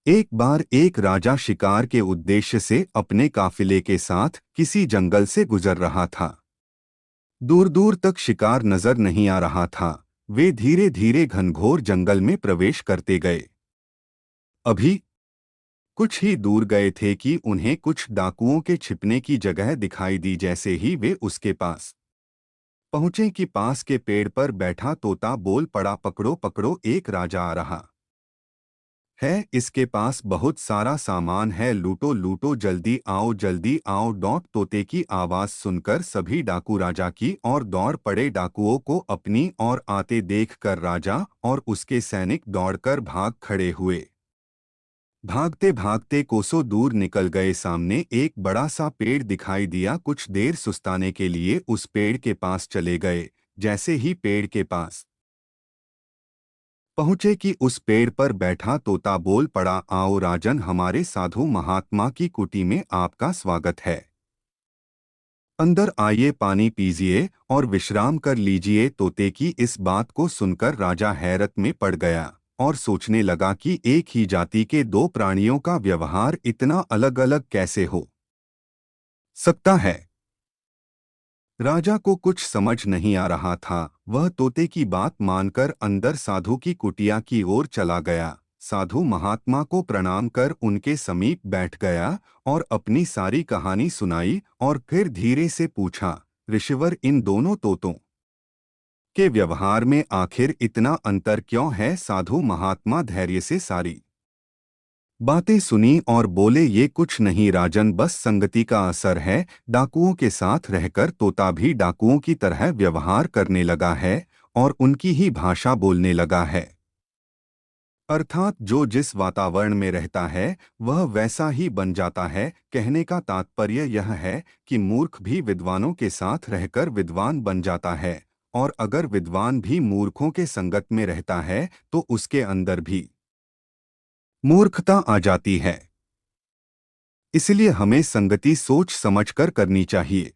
एक बार एक राजा शिकार के उद्देश्य से अपने काफिले के साथ किसी जंगल से गुजर रहा था। दूर दूर तक शिकार नजर नहीं आ रहा था। वे धीरे धीरे घनघोर जंगल में प्रवेश करते गए। अभी कुछ ही दूर गए थे कि उन्हें कुछ डाकुओं के छिपने की जगह दिखाई दी। जैसे ही वे उसके पास पहुंचे कि पास के पेड़ पर बैठा तोता बोल पड़ा, पकड़ो पकड़ो, एक राजा आ रहा है। इसके पास बहुत सारा सामान है, लूटो लूटो, जल्दी आओ। डॉट तोते की आवाज सुनकर सभी डाकू राजा की ओर दौड़ पड़े। डाकुओं को अपनी ओर आते देखकर राजा और उसके सैनिक दौड़कर भाग खड़े हुए। भागते भागते कोसों दूर निकल गए। सामने एक बड़ा सा पेड़ दिखाई दिया। कुछ देर सुस्ताने के लिए उस पेड़ के पास चले गए। जैसे ही पेड़ के पास पहुंचे कि उस पेड़ पर बैठा तोता बोल पड़ा, आओ राजन, हमारे साधु महात्मा की कुटी में आपका स्वागत है। अंदर आइए, पानी पीजिए और विश्राम कर लीजिए। तोते की इस बात को सुनकर राजा हैरत में पड़ गया और सोचने लगा कि एक ही जाति के दो प्राणियों का व्यवहार इतना अलग अलग कैसे हो सकता है। राजा को कुछ समझ नहीं आ रहा था। वह तोते की बात मानकर अंदर साधु की कुटिया की ओर चला गया। साधु महात्मा को प्रणाम कर उनके समीप बैठ गया और अपनी सारी कहानी सुनाई और फिर धीरे से पूछा, ऋषिवर, इन दोनों तोतों के व्यवहार में आखिर इतना अंतर क्यों है। साधु महात्मा धैर्य से सारी बातें सुनी और बोले, ये कुछ नहीं राजन, बस संगति का असर है। डाकुओं के साथ रहकर तोता भी डाकुओं की तरह व्यवहार करने लगा है और उनकी ही भाषा बोलने लगा है। अर्थात जो जिस वातावरण में रहता है वह वैसा ही बन जाता है। कहने का तात्पर्य यह है कि मूर्ख भी विद्वानों के साथ रहकर विद्वान बन जाता है, और अगर विद्वान भी मूर्खों के संगत में रहता है तो उसके अंदर भी मूर्खता आ जाती है। इसलिए हमें संगति सोच समझकर करनी चाहिए।